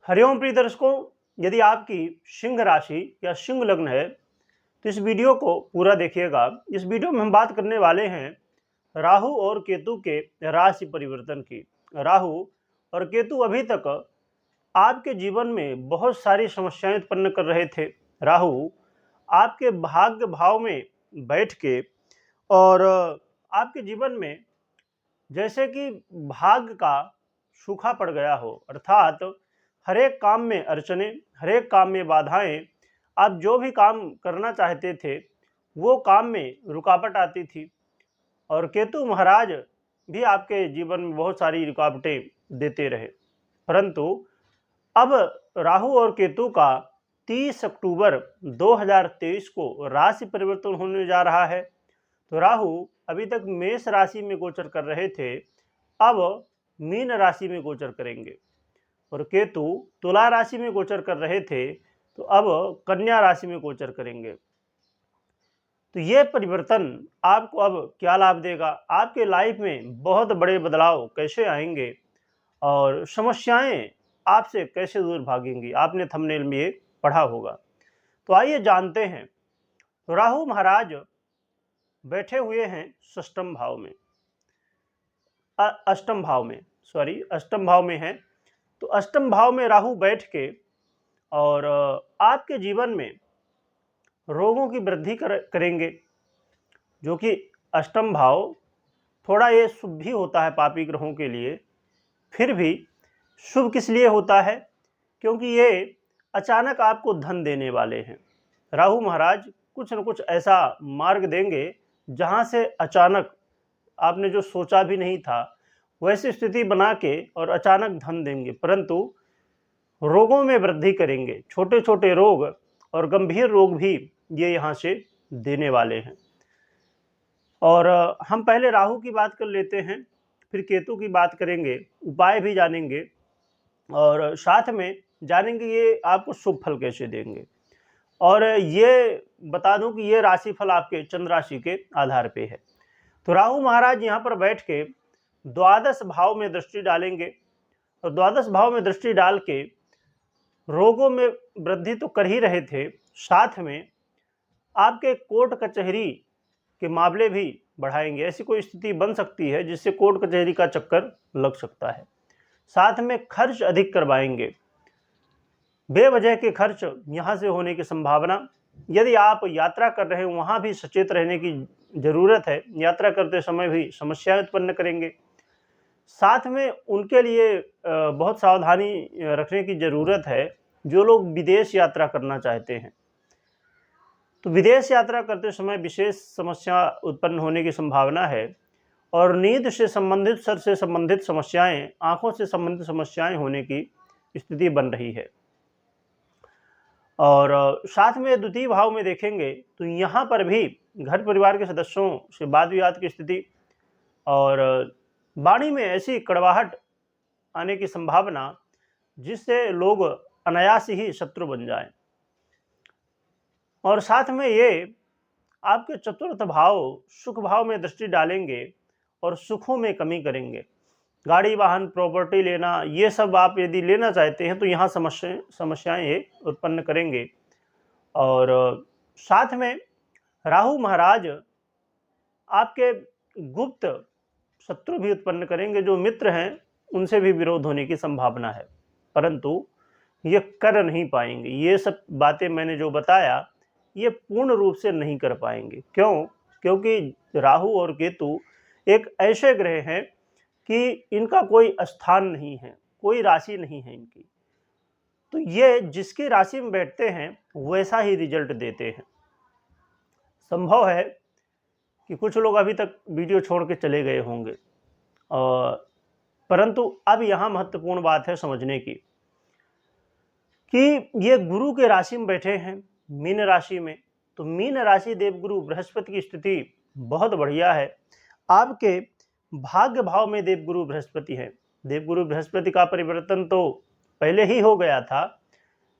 हरिओम प्रिय दर्शकों, यदि आपकी सिंह राशि या सिंह लग्न है तो इस वीडियो को पूरा देखिएगा। इस वीडियो में हम बात करने वाले हैं राहु और केतु के राशि परिवर्तन की। राहु और केतु अभी तक आपके जीवन में बहुत सारी समस्याएं उत्पन्न कर रहे थे। राहु आपके भाग्य भाव में बैठ के और आपके जीवन में जैसे कि भाग्य का सूखा पड़ गया हो, अर्थात हर एक काम में अड़चने, हर एक काम में बाधाएं, आप जो भी काम करना चाहते थे वो काम में रुकावट आती थी। और केतु महाराज भी आपके जीवन में बहुत सारी रुकावटें देते रहे, परंतु अब राहु और केतु का 30 अक्टूबर 2023 को राशि परिवर्तन होने जा रहा है। तो राहु अभी तक मेष राशि में गोचर कर रहे थे, अब मीन राशि में गोचर करेंगे। और केतु तुला राशि में गोचर कर रहे थे, तो अब कन्या राशि में गोचर करेंगे। तो ये परिवर्तन आपको अब क्या लाभ देगा, आपके लाइफ में बहुत बड़े बदलाव कैसे आएंगे और समस्याएं आपसे कैसे दूर भागेंगी, आपने थंबनेल में ये पढ़ा होगा। तो आइए जानते हैं। तो राहु महाराज बैठे हुए हैं षष्ठम भाव में, अष्टम भाव में हैं। तो अष्टम भाव में राहु बैठ के और आपके जीवन में रोगों की वृद्धि करेंगे, जो कि अष्टम भाव थोड़ा ये शुभ भी होता है पापी ग्रहों के लिए। फिर भी शुभ किस लिए होता है, क्योंकि ये अचानक आपको धन देने वाले हैं। राहु महाराज कुछ न कुछ ऐसा मार्ग देंगे जहां से अचानक आपने जो सोचा भी नहीं था वैसी स्थिति बना के और अचानक धन देंगे, परंतु रोगों में वृद्धि करेंगे। छोटे छोटे रोग और गंभीर रोग भी ये यहाँ से देने वाले हैं। और हम पहले राहु की बात कर लेते हैं, फिर केतु की बात करेंगे, उपाय भी जानेंगे और साथ में जानेंगे ये आपको शुभ फल कैसे देंगे। और ये बता दूं कि ये राशिफल आपके चंद्र राशि के आधार पे है। तो राहु महाराज यहाँ पर बैठ के द्वादश भाव में दृष्टि डालेंगे और द्वादश भाव में दृष्टि डाल के रोगों में वृद्धि तो कर ही रहे थे, साथ में आपके कोर्ट कचहरी के मामले भी बढ़ाएंगे। ऐसी कोई स्थिति बन सकती है जिससे कोर्ट कचहरी का चक्कर लग सकता है। साथ में खर्च अधिक करवाएंगे, बेवजह के खर्च यहाँ से होने की संभावना। यदि आप यात्रा कर रहे हैं वहाँ भी सचेत रहने की ज़रूरत है, यात्रा करते समय भी समस्याएं उत्पन्न करेंगे। साथ में उनके लिए बहुत सावधानी रखने की ज़रूरत है जो लोग विदेश यात्रा करना चाहते हैं। तो विदेश यात्रा करते समय विशेष समस्या उत्पन्न होने की संभावना है और नींद से संबंधित, सर से संबंधित समस्याएं, आंखों से संबंधित समस्याएं होने की स्थिति बन रही है। और साथ में द्वितीय भाव में देखेंगे तो यहाँ पर भी घर परिवार के सदस्यों से वाद विवाद की स्थिति और वाणी में ऐसी कड़वाहट आने की संभावना जिससे लोग अनायास ही शत्रु बन जाएं। और साथ में ये आपके चतुर्थ भाव सुख भाव में दृष्टि डालेंगे और सुखों में कमी करेंगे। गाड़ी वाहन प्रॉपर्टी लेना, ये सब आप यदि लेना चाहते हैं तो यहाँ समस्याएं ये उत्पन्न करेंगे। और साथ में राहु महाराज आपके गुप्त शत्रु भी उत्पन्न करेंगे, जो मित्र हैं उनसे भी विरोध होने की संभावना है, परंतु ये कर नहीं पाएंगे। ये सब बातें मैंने जो बताया ये पूर्ण रूप से नहीं कर पाएंगे। क्यों? क्योंकि राहु और केतु एक ऐसे ग्रह हैं कि इनका कोई स्थान नहीं है, कोई राशि नहीं है इनकी। तो ये जिसकी राशि में बैठते हैं वैसा ही रिजल्ट देते हैं। संभव है कि कुछ लोग अभी तक वीडियो छोड़ के चले गए होंगे, परंतु अब यहाँ महत्वपूर्ण बात है समझने की कि ये गुरु के राशि में बैठे हैं, मीन राशि में। तो मीन राशि देवगुरु बृहस्पति की स्थिति बहुत बढ़िया है। आपके भाग्य भाव में देवगुरु बृहस्पति है। देवगुरु बृहस्पति का परिवर्तन तो पहले ही हो गया था,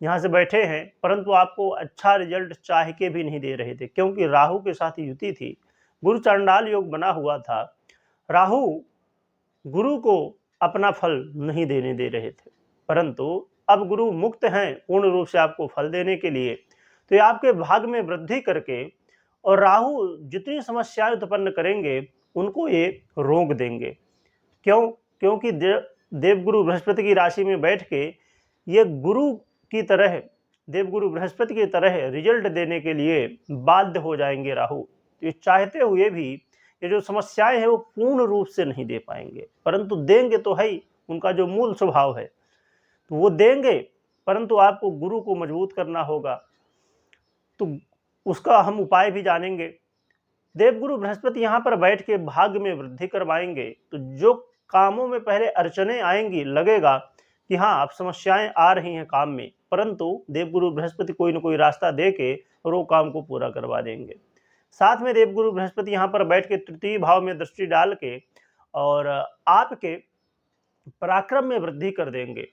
यहाँ से बैठे हैं, परंतु आपको अच्छा रिजल्ट चाह के भी नहीं दे रहे थे, क्योंकि राहु के साथ युति थी, गुरु चांडाल योग बना हुआ था। राहु गुरु को अपना फल नहीं देने दे रहे थे, परंतु अब गुरु मुक्त हैं पूर्ण रूप से आपको फल देने के लिए। तो ये आपके भाग में वृद्धि करके और राहु जितनी समस्याएं उत्पन्न करेंगे उनको ये रोक देंगे। क्यों? क्योंकि देवगुरु बृहस्पति की राशि में बैठ के ये गुरु की तरह, देवगुरु बृहस्पति की तरह रिजल्ट देने के लिए बाध्य हो जाएंगे राहु। तो ये चाहते हुए भी ये जो समस्याएं हैं वो पूर्ण रूप से नहीं दे पाएंगे, परंतु देंगे तो है ही, उनका जो मूल स्वभाव है तो वो देंगे, परंतु आपको गुरु को मजबूत करना होगा। तो उसका हम उपाय भी जानेंगे। देवगुरु बृहस्पति यहाँ पर बैठ के भाग्य में वृद्धि करवाएंगे, तो जो कामों में पहले अड़चने आएंगी, लगेगा कि हाँ अब समस्याएं आ रही हैं काम में, परंतु देवगुरु बृहस्पति कोई न कोई रास्ता दे के और वो काम को पूरा करवा देंगे। साथ में देवगुरु बृहस्पति यहाँ पर बैठ के तृतीय भाव में दृष्टि डाल के और आपके पराक्रम में वृद्धि कर देंगे।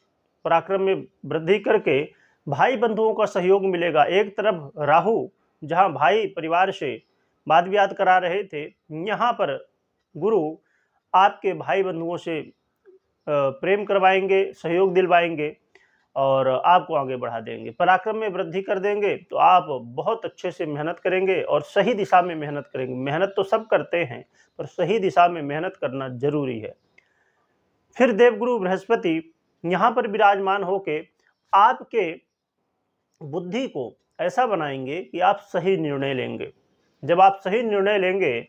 पराक्रम में वृद्धि करके भाई बंधुओं का सहयोग मिलेगा। एक तरफ राहु जहाँ भाई परिवार से वाद विवाद करा रहे थे, यहाँ पर गुरु आपके भाई बंधुओं से प्रेम करवाएंगे, सहयोग दिलवाएंगे और आपको आगे बढ़ा देंगे। पराक्रम में वृद्धि कर देंगे तो आप बहुत अच्छे से मेहनत करेंगे और सही दिशा में मेहनत करेंगे। मेहनत तो सब करते हैं, पर सही दिशा में मेहनत करना जरूरी है। फिर देवगुरु बृहस्पति यहाँ पर विराजमान होके आपके बुद्धि को ऐसा बनाएंगे कि आप सही निर्णय लेंगे। जब आप सही निर्णय लेंगे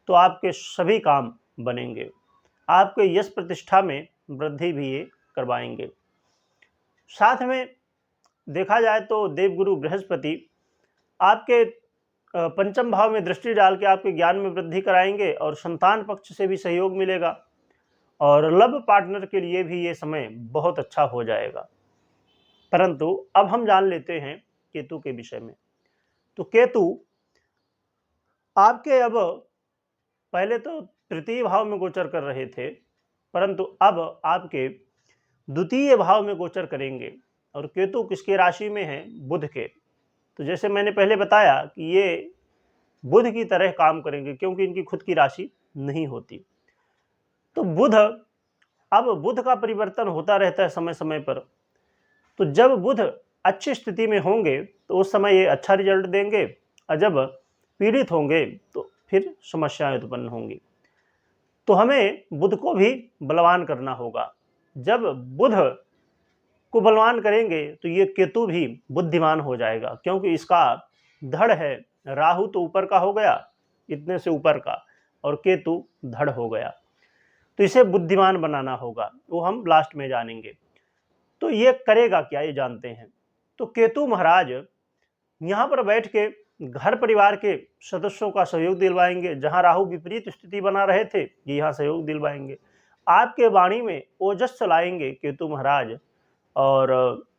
तो आपके सभी काम बनेंगे। आपके यश प्रतिष्ठा में वृद्धि भी ये करवाएंगे। साथ में देखा जाए तो देवगुरु बृहस्पति आपके पंचम भाव में दृष्टि डाल के आपके ज्ञान में वृद्धि कराएंगे और संतान पक्ष से भी सहयोग मिलेगा और लव पार्टनर के लिए भी ये समय बहुत अच्छा हो जाएगा। परंतु अब हम जान लेते हैं केतु के विषय में। तो केतु आपके अब पहले तो तृतीय भाव में गोचर कर रहे थे, परंतु अब आपके द्वितीय भाव में गोचर करेंगे। और केतु किसके राशि में है? बुध के। तो जैसे मैंने पहले बताया कि ये बुध की तरह काम करेंगे क्योंकि इनकी खुद की राशि नहीं होती। तो बुध का परिवर्तन होता रहता है समय समय पर। तो जब बुध अच्छी स्थिति में होंगे तो उस समय ये अच्छा रिजल्ट देंगे, और जब पीड़ित होंगे तो फिर समस्याएं उत्पन्न होंगी। तो हमें बुध को भी बलवान करना होगा। जब बुध को बलवान करेंगे तो ये केतु भी बुद्धिमान हो जाएगा, क्योंकि इसका धड़ है। राहु तो ऊपर का हो गया, इतने से ऊपर का, और केतु धड़ हो गया। तो इसे बुद्धिमान बनाना होगा, वो हम लास्ट में जानेंगे। तो ये करेगा क्या, ये जानते हैं। तो केतु महाराज यहाँ पर बैठ के घर परिवार के सदस्यों का सहयोग दिलवाएंगे। जहाँ राहु विपरीत स्थिति बना रहे थे, ये यहाँ सहयोग दिलवाएंगे। आपके वाणी में ओजस लाएंगे केतु महाराज, और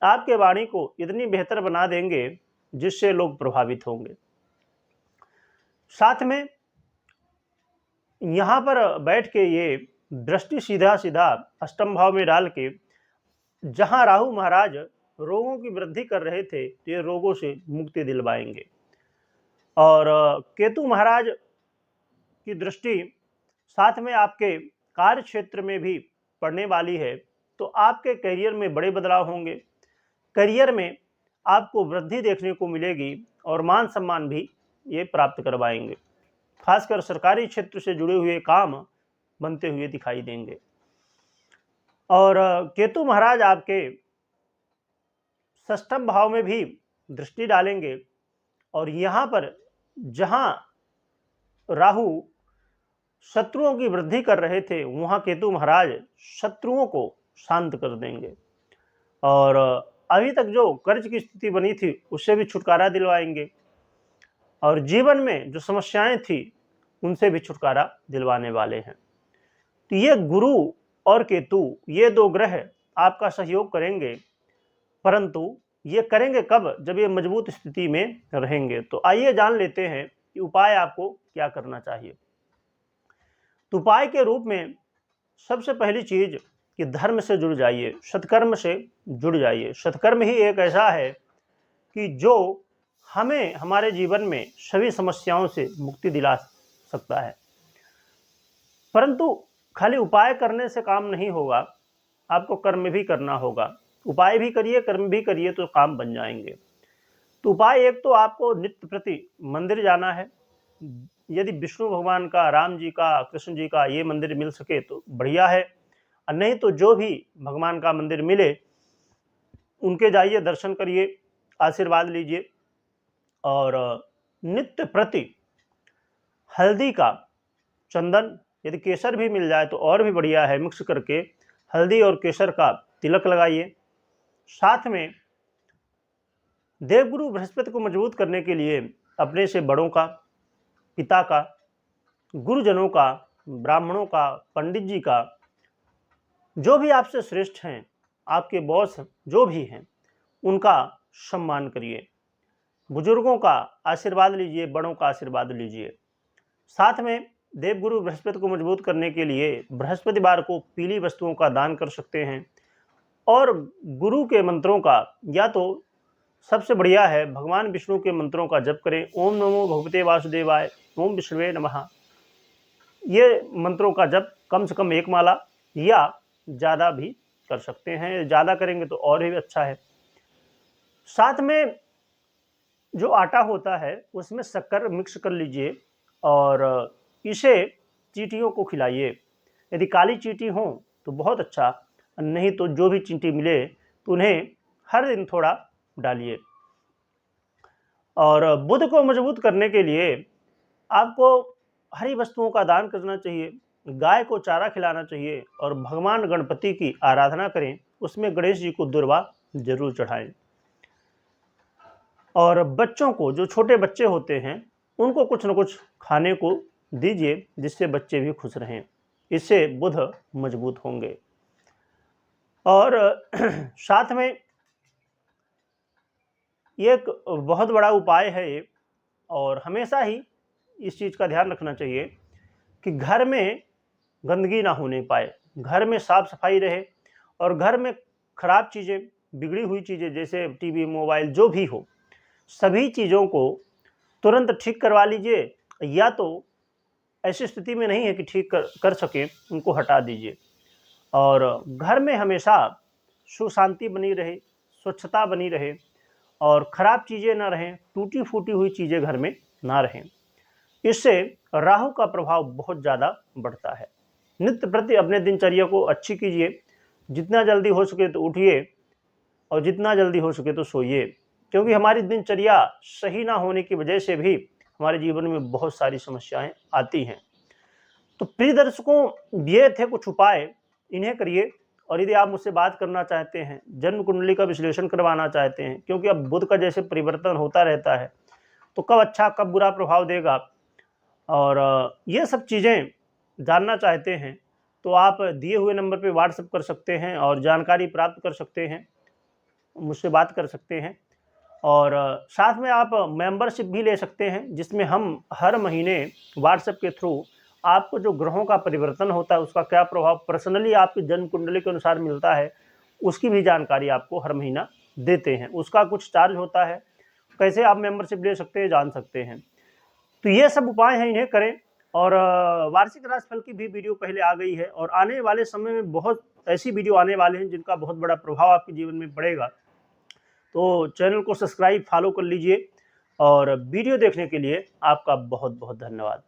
आपके वाणी को इतनी बेहतर बना देंगे जिससे लोग प्रभावित होंगे। साथ में यहाँ पर बैठ के ये दृष्टि सीधा सीधा अष्टम भाव में डाल के, जहाँ राहु महाराज रोगों की वृद्धि कर रहे थे, तो ये रोगों से मुक्ति दिलवाएंगे। और केतु महाराज की दृष्टि साथ में आपके कार्य क्षेत्र में भी पड़ने वाली है, तो आपके करियर में बड़े बदलाव होंगे। करियर में आपको वृद्धि देखने को मिलेगी और मान सम्मान भी ये प्राप्त करवाएंगे। खासकर सरकारी क्षेत्र से जुड़े हुए काम बनते हुए दिखाई देंगे। और केतु महाराज आपके षष्ठम भाव में भी दृष्टि डालेंगे, और यहाँ पर जहाँ राहु शत्रुओं की वृद्धि कर रहे थे, वहाँ केतु महाराज शत्रुओं को शांत कर देंगे। और अभी तक जो कर्ज की स्थिति बनी थी उससे भी छुटकारा दिलवाएंगे, और जीवन में जो समस्याएं थी उनसे भी छुटकारा दिलवाने वाले हैं। तो ये गुरु और केतु, ये दो ग्रह आपका सहयोग करेंगे, परंतु ये करेंगे कब? जब ये मजबूत स्थिति में रहेंगे। तो आइए जान लेते हैं कि उपाय आपको क्या करना चाहिए। तो उपाय के रूप में सबसे पहली चीज कि धर्म से जुड़ जाइए, सत्कर्म से जुड़ जाइए। सत्कर्म ही एक ऐसा है कि जो हमें हमारे जीवन में सभी समस्याओं से मुक्ति दिला सकता है। परंतु खाली उपाय करने से काम नहीं होगा, आपको कर्म भी करना होगा। उपाय भी करिए, कर्म भी करिए तो काम बन जाएंगे। तो उपाय एक तो आपको नित्य प्रति मंदिर जाना है। यदि विष्णु भगवान का, राम जी का, कृष्ण जी का ये मंदिर मिल सके तो बढ़िया है, और नहीं तो जो भी भगवान का मंदिर मिले उनके जाइए, दर्शन करिए, आशीर्वाद लीजिए। और नित्य प्रति हल्दी का, चंदन, यदि केसर भी मिल जाए तो और भी बढ़िया है, मिक्स करके हल्दी और केसर का तिलक लगाइए। साथ में देवगुरु बृहस्पति को मजबूत करने के लिए अपने से बड़ों का, पिता का, गुरुजनों का, ब्राह्मणों का, पंडित जी का, जो भी आपसे श्रेष्ठ हैं, आपके बॉस जो भी हैं, उनका सम्मान करिए। बुजुर्गों का आशीर्वाद लीजिए, बड़ों का आशीर्वाद लीजिए। साथ में देवगुरु बृहस्पति को मजबूत करने के लिए बृहस्पतिवार को पीली वस्तुओं का दान कर सकते हैं। और गुरु के मंत्रों का, या तो सबसे बढ़िया है भगवान विष्णु के मंत्रों का जप करें। ओम नमो भगवते वासुदेवाय, ओम विष्णुवे नमः, ये मंत्रों का जप कम से कम 1 माला या ज़्यादा भी कर सकते हैं, ज़्यादा करेंगे तो और भी अच्छा है। साथ में जो आटा होता है उसमें शक्कर मिक्स कर लीजिए और इसे चींटियों को खिलाइए। यदि काली चींटी हो तो बहुत अच्छा, नहीं तो जो भी चींटी मिले तो उन्हें हर दिन थोड़ा डालिए। और बुध को मजबूत करने के लिए आपको हरी वस्तुओं का दान करना चाहिए, गाय को चारा खिलाना चाहिए और भगवान गणपति की आराधना करें, उसमें गणेश जी को दुर्वा जरूर चढ़ाएं। और बच्चों को, जो छोटे बच्चे होते हैं, उनको कुछ न कुछ खाने को दीजिए जिससे बच्चे भी खुश रहें, इससे बुध मजबूत होंगे। और साथ में ये एक बहुत बड़ा उपाय है ये, और हमेशा ही इस चीज़ का ध्यान रखना चाहिए कि घर में गंदगी ना होने पाए, घर में साफ सफाई रहे। और घर में खराब चीज़ें, बिगड़ी हुई चीज़ें जैसे टीवी, मोबाइल जो भी हो, सभी चीज़ों को तुरंत ठीक करवा लीजिए, या तो ऐसी स्थिति में नहीं है कि ठीक कर सकें, उनको हटा दीजिए। और घर में हमेशा सुख शांति बनी रहे, स्वच्छता बनी रहे और ख़राब चीज़ें ना रहें, टूटी फूटी हुई चीज़ें घर में ना रहें। इससे राहु का प्रभाव बहुत ज़्यादा बढ़ता है। नित्य प्रति अपने दिनचर्या को अच्छी कीजिए, जितना जल्दी हो सके तो उठिए और जितना जल्दी हो सके तो सोइए, क्योंकि हमारी दिनचर्या सही ना होने की वजह से भी हमारे जीवन में बहुत सारी समस्याएं आती हैं। तो प्रिय दर्शकों, ये थे कुछ उपाय, इन्हें करिए। और यदि आप मुझसे बात करना चाहते हैं, जन्म कुंडली का विश्लेषण करवाना चाहते हैं, क्योंकि अब बुध का जैसे परिवर्तन होता रहता है तो कब अच्छा कब बुरा प्रभाव देगा, और ये सब चीज़ें जानना चाहते हैं, तो आप दिए हुए नंबर पे व्हाट्सएप कर सकते हैं और जानकारी प्राप्त कर सकते हैं, मुझसे बात कर सकते हैं। और साथ में आप मेंबरशिप भी ले सकते हैं, जिसमें हम हर महीने व्हाट्सएप के थ्रू आपको जो ग्रहों का परिवर्तन होता है उसका क्या प्रभाव पर्सनली आपकी जन्म कुंडली के अनुसार मिलता है, उसकी भी जानकारी आपको हर महीना देते हैं। उसका कुछ चार्ज होता है, कैसे आप मेंबरशिप ले सकते हैं, जान सकते हैं। तो ये सब उपाय हैं, इन्हें करें। और वार्षिक राशिफल की भी वीडियो पहले आ गई है, और आने वाले समय में बहुत ऐसी वीडियो आने वाले हैं जिनका बहुत बड़ा प्रभाव आपके जीवन में पड़ेगा। तो चैनल को सब्सक्राइब, फॉलो कर लीजिए। और वीडियो देखने के लिए आपका बहुत बहुत धन्यवाद।